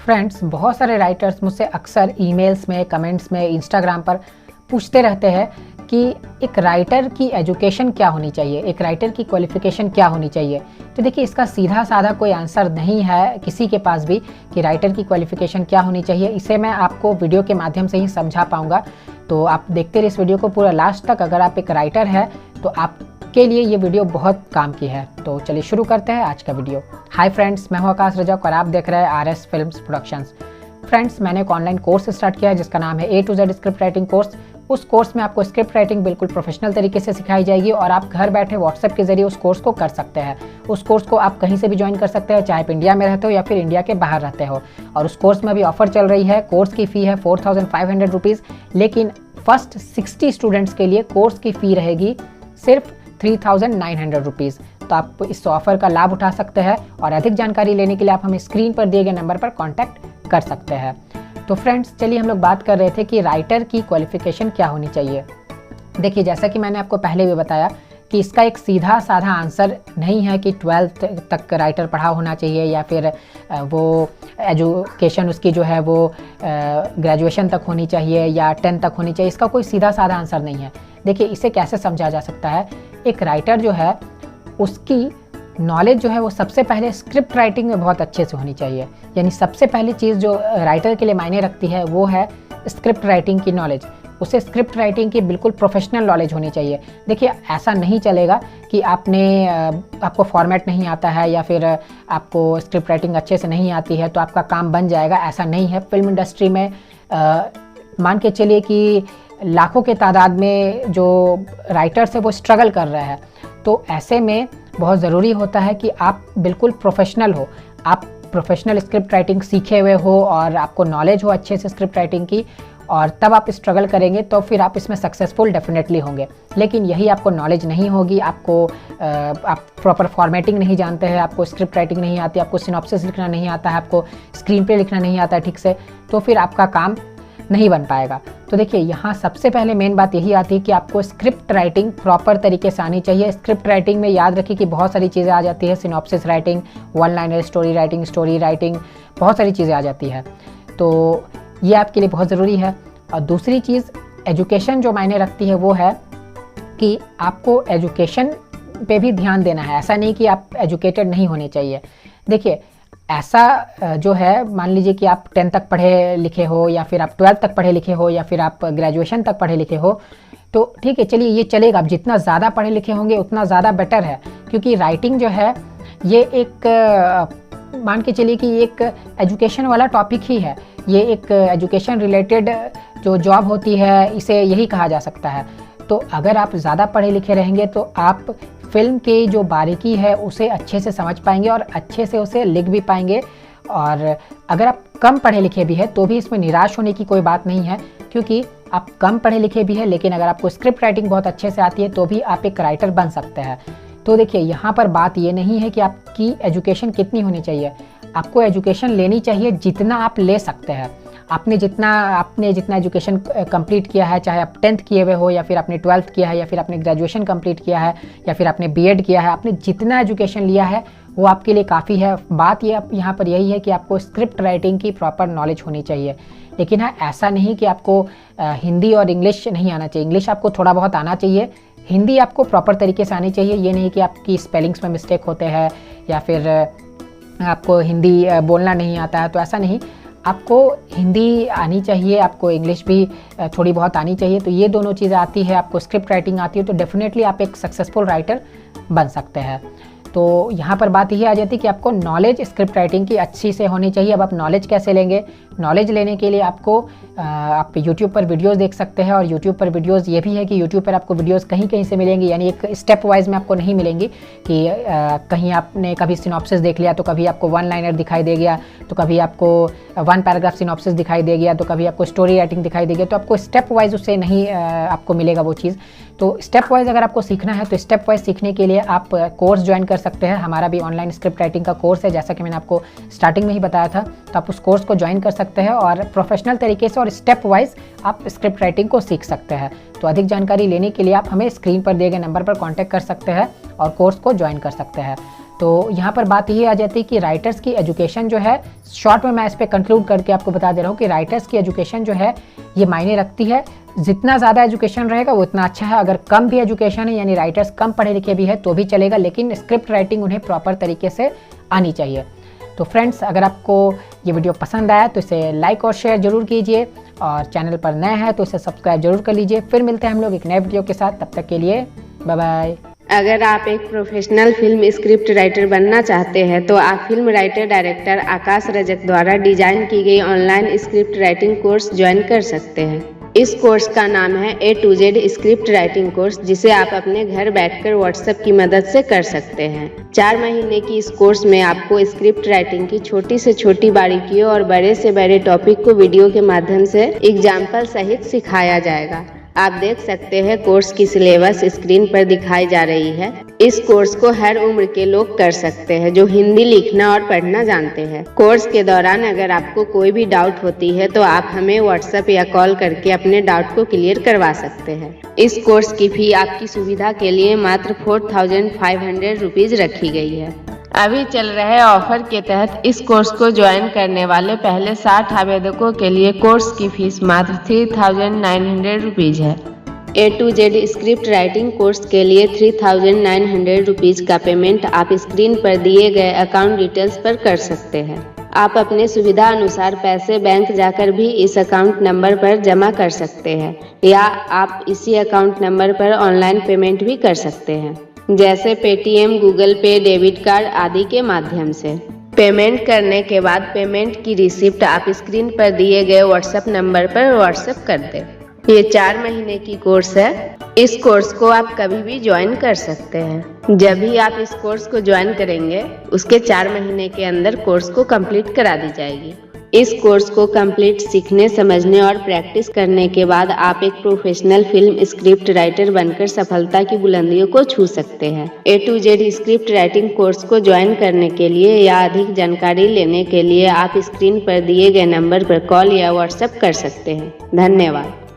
Friends, बहुत सारे writers मुझसे अक्सर ईमेल्स में, कमेंट्स में, इंस्टाग्राम पर पूछते रहते हैं कि एक राइटर की एजुकेशन क्या होनी चाहिए, एक राइटर की क्वालिफ़िकेशन क्या होनी चाहिए। तो देखिए, इसका सीधा साधा कोई आंसर नहीं है किसी के पास भी कि राइटर की क्वालिफ़िकेशन क्या होनी चाहिए। इसे मैं आपको वीडियो के माध्यम से ही समझा पाऊँगा। तो आप देखते रहिए इस वीडियो को पूरा लास्ट तक। अगर आप एक राइटर हैं तो आपके लिए ये वीडियो बहुत काम की है। तो चलिए शुरू करते हैं आज का वीडियो। हाय फ्रेंड्स, मैं हूं आकाश रजक और आप देख रहे हैं आरएस फिल्म्स प्रोडक्शंस। फ्रेंड्स, मैंने एक ऑनलाइन कोर्स स्टार्ट किया है जिसका नाम है A to Z script writing course. उस कोर्स में आपको स्क्रिप्ट राइटिंग बिल्कुल प्रोफेशनल तरीके से सिखाई जाएगी और आप घर बैठे व्हाट्सएप के जरिए उस कोर्स को कर सकते हैं। उस कोर्स को आप कहीं से भी ज्वाइन कर सकते हैं, चाहे आप इंडिया में रहते हो या फिर इंडिया के बाहर रहते हो। और उस कोर्स में भी ऑफर चल रही है। कोर्स की फ़ी है 4500 रुपीज़, लेकिन फर्स्ट 60 स्टूडेंट्स के लिए कोर्स की फ़ी रहेगी सिर्फ 3900 रुपीज़। तो आप इस ऑफर का लाभ उठा सकते हैं और अधिक जानकारी लेने के लिए आप हमें स्क्रीन पर दिए गए नंबर पर कॉन्टैक्ट कर सकते हैं। तो फ्रेंड्स, चलिए हम लोग बात कर रहे थे कि राइटर की क्वालिफ़िकेशन क्या होनी चाहिए। देखिए, जैसा कि मैंने आपको पहले भी बताया कि इसका एक सीधा साधा आंसर नहीं है कि 12th तक राइटर पढ़ा होना चाहिए या फिर वो एजुकेशन उसकी जो है वो ग्रेजुएशन तक होनी चाहिए या 10 तक होनी चाहिए। इसका कोई सीधा साधा आंसर नहीं है। देखिए, इसे कैसे समझा जा सकता है। एक राइटर जो है उसकी नॉलेज जो है वो सबसे पहले स्क्रिप्ट राइटिंग में बहुत अच्छे से होनी चाहिए। यानी सबसे पहली चीज़ जो राइटर के लिए मायने रखती है वो है स्क्रिप्ट राइटिंग की नॉलेज। उसे स्क्रिप्ट राइटिंग की बिल्कुल प्रोफेशनल नॉलेज होनी चाहिए। देखिए, ऐसा नहीं चलेगा कि आपको फॉर्मेट नहीं आता है या फिर आपको स्क्रिप्ट राइटिंग अच्छे से नहीं आती है तो आपका काम बन जाएगा। ऐसा नहीं है। फिल्म इंडस्ट्री में मान के चलिए कि लाखों के तादाद में जो राइटर्स है वो स्ट्रगल कर रहे हैं। तो ऐसे में बहुत ज़रूरी होता है कि आप बिल्कुल प्रोफेशनल हो, आप प्रोफेशनल स्क्रिप्ट राइटिंग सीखे हुए हो और आपको नॉलेज हो अच्छे से स्क्रिप्ट राइटिंग की, और तब आप स्ट्रगल करेंगे तो फिर आप इसमें सक्सेसफुल डेफिनेटली होंगे। लेकिन यही आपको नॉलेज नहीं होगी, आप प्रॉपर फॉर्मेटिंग नहीं जानते हैं, आपको स्क्रिप्ट राइटिंग नहीं आती, आपको सिनॉप्सिस लिखना नहीं आता है, आपको स्क्रीन पे लिखना नहीं आता है ठीक से, तो फिर आपका काम नहीं बन पाएगा। तो देखिए, यहाँ सबसे पहले मेन बात यही आती है कि आपको स्क्रिप्ट राइटिंग प्रॉपर तरीके से आनी चाहिए। स्क्रिप्ट राइटिंग में याद रखिए कि बहुत सारी चीज़ें आ जाती है। Synopsis writing, one liner story writing, बहुत सारी चीज़ें आ जाती है। तो ये आपके लिए बहुत ज़रूरी है। और दूसरी चीज़, एजुकेशन जो मायने रखती है वो है कि आपको एजुकेशन पे भी ध्यान देना है। ऐसा नहीं कि आप एजुकेटेड नहीं होने चाहिए। देखिए, ऐसा जो है, मान लीजिए कि आप 10 तक पढ़े लिखे हो या फिर आप 12 तक पढ़े लिखे हो या फिर आप ग्रेजुएशन तक पढ़े लिखे हो, तो ठीक है, चलिए ये चलेगा। आप जितना ज़्यादा पढ़े लिखे होंगे उतना ज़्यादा बेटर है, क्योंकि राइटिंग जो है ये एक मान के चलिए कि एक एजुकेशन वाला टॉपिक ही है। ये एक एजुकेशन रिलेटेड जो जॉब होती है, इसे यही कहा जा सकता है। तो अगर आप ज़्यादा पढ़े लिखे रहेंगे तो आप फिल्म की जो बारीकी है उसे अच्छे से समझ पाएंगे और अच्छे से उसे लिख भी पाएंगे। और अगर आप कम पढ़े लिखे भी हैं तो भी इसमें निराश होने की कोई बात नहीं है, क्योंकि आप कम पढ़े लिखे भी हैं लेकिन अगर आपको स्क्रिप्ट राइटिंग बहुत अच्छे से आती है तो भी आप एक राइटर बन सकते हैं। तो देखिए, यहाँ पर बात ये नहीं है कि आपकी एजुकेशन कितनी होनी चाहिए। आपको एजुकेशन लेनी चाहिए जितना आप ले सकते हैं। आपने जितना एजुकेशन कंप्लीट किया है, चाहे आप 10th किए हुए हो या फिर आपने 12th किया है या फिर आपने ग्रेजुएशन कंप्लीट किया है या फिर आपने बीएड किया है, आपने जितना एजुकेशन लिया है वो आपके लिए काफ़ी है। बात ये यहाँ पर यही है कि आपको स्क्रिप्ट राइटिंग की प्रॉपर नॉलेज होनी चाहिए। लेकिन हाँ, ऐसा नहीं कि आपको हिंदी और इंग्लिश नहीं आना चाहिए। इंग्लिश आपको थोड़ा बहुत आना चाहिए, हिंदी आपको प्रॉपर तरीके से आनी चाहिए। ये नहीं कि आपकी स्पेलिंग्स में मिस्टेक होते हैं या फिर आपको हिंदी बोलना नहीं आता है, तो ऐसा नहीं। आपको हिंदी आनी चाहिए, आपको इंग्लिश भी थोड़ी बहुत आनी चाहिए। तो ये दोनों चीज़ें आती है, आपको स्क्रिप्ट राइटिंग आती है, तो डेफिनेटली आप एक सक्सेसफुल राइटर बन सकते हैं। तो यहाँ पर बात यही आ जाती है कि आपको नॉलेज स्क्रिप्ट राइटिंग की अच्छी से होनी चाहिए। अब आप नॉलेज कैसे लेंगे? नॉलेज लेने के लिए आप यूट्यूब पर वीडियोस देख सकते हैं। और यूट्यूब पर वीडियोस ये भी है कि यूट्यूब पर आपको वीडियोस कहीं कहीं से मिलेंगी, यानी एक स्टेप वाइज में आपको नहीं मिलेंगी कि कहीं आपने कभी सिनॉप्सिस देख लिया तो कभी आपको वन लाइनर दिखाई दे गया, तो कभी आपको वन पैराग्राफ सिनॉप्सिस दिखाई दे गया, तो कभी आपको स्टोरी राइटिंग दिखाई दे गया। तो आपको स्टेप वाइज उससे नहीं आपको मिलेगा वो चीज़। तो स्टेप वाइज अगर आपको सीखना है तो स्टेप वाइज सीखने के लिए आप कोर्स ज्वाइन कर सकते हैं। हमारा भी ऑनलाइन स्क्रिप्ट राइटिंग का कोर्स है, जैसा कि मैंने आपको स्टार्टिंग में ही बताया था। तो आप उस कोर्स को ज्वाइन कर सकते हैं और प्रोफेशनल तरीके से और स्टेप वाइज आप स्क्रिप्ट राइटिंग को सीख सकते हैं। तो अधिक जानकारी लेने के लिए आप हमें स्क्रीन पर दिए गए नंबर पर कॉन्टैक्ट कर सकते हैं और कोर्स को ज्वाइन कर सकते हैं। तो यहाँ पर बात ये आ जाती है कि राइटर्स की एजुकेशन जो है, शॉर्ट में मैं इस पर कंक्लूड करके आपको बता दे रहा हूँ कि राइटर्स की एजुकेशन जो है ये मायने रखती है। जितना ज़्यादा एजुकेशन रहेगा वो उतना अच्छा है। अगर कम भी एजुकेशन है, यानी राइटर्स कम पढ़े लिखे भी है तो भी चलेगा, लेकिन स्क्रिप्ट राइटिंग उन्हें प्रॉपर तरीके से आनी चाहिए। तो फ्रेंड्स, अगर आपको ये वीडियो पसंद आया तो इसे लाइक और शेयर जरूर कीजिए, और चैनल पर नए हैं तो इसे सब्सक्राइब जरूर कर लीजिए। फिर मिलते हैं हम लोग एक नए वीडियो के साथ, तब तक के लिए बाय बाय। अगर आप एक प्रोफेशनल फिल्म स्क्रिप्ट राइटर बनना चाहते हैं तो आप फिल्म राइटर डायरेक्टर आकाश रजक द्वारा डिजाइन की गई online script writing course join कर सकते हैं। इस कोर्स का नाम है A to Z script writing course, जिसे आप अपने घर बैठकर व्हाट्सएप की मदद से कर सकते हैं। 4 महीने की इस कोर्स में आपको स्क्रिप्ट राइटिंग की छोटी से छोटी बारीकियों और बड़े से बड़े टॉपिक को वीडियो के माध्यम से एग्जाम्पल सहित सिखाया जाएगा। आप देख सकते हैं कोर्स की सिलेबस स्क्रीन पर दिखाई जा रही है। इस कोर्स को हर उम्र के लोग कर सकते हैं जो हिंदी लिखना और पढ़ना जानते हैं। कोर्स के दौरान अगर आपको कोई भी डाउट होती है तो आप हमें व्हाट्सएप या कॉल करके अपने डाउट को क्लियर करवा सकते हैं। इस कोर्स की फी आपकी सुविधा के लिए मात्र 4500 रुपीज रखी गई है। अभी चल रहे ऑफर के तहत इस कोर्स को ज्वाइन करने वाले पहले 60 आवेदकों के लिए कोर्स की फीस मात्र 3900 रुपीज है। A to Z script writing course के लिए 3900 रुपीज का पेमेंट आप स्क्रीन पर दिए गए अकाउंट डिटेल्स पर कर सकते हैं। आप अपने सुविधा अनुसार पैसे बैंक जाकर भी इस अकाउंट नंबर पर जमा कर सकते हैं, या आप इसी अकाउंट नंबर पर ऑनलाइन पेमेंट भी कर सकते हैं, जैसे पेटीएम, गूगल पे, डेबिट कार्ड आदि के माध्यम से। पेमेंट करने के बाद पेमेंट की रिसिप्ट आप स्क्रीन पर दिए गए व्हाट्सएप नंबर पर व्हाट्सएप कर दें। ये 4 महीने की कोर्स है। इस कोर्स को आप कभी भी ज्वाइन कर सकते हैं। जब भी आप इस कोर्स को ज्वाइन करेंगे उसके 4 महीने के अंदर कोर्स को कंप्लीट करा दी जाएगी। इस कोर्स को कंप्लीट सीखने, समझने और प्रैक्टिस करने के बाद आप एक प्रोफेशनल फिल्म स्क्रिप्ट राइटर बनकर सफलता की बुलंदियों को छू सकते हैं। A to Z script writing course को ज्वाइन करने के लिए या अधिक जानकारी लेने के लिए आप स्क्रीन पर दिए गए नंबर पर कॉल या व्हाट्सएप कर सकते हैं। धन्यवाद।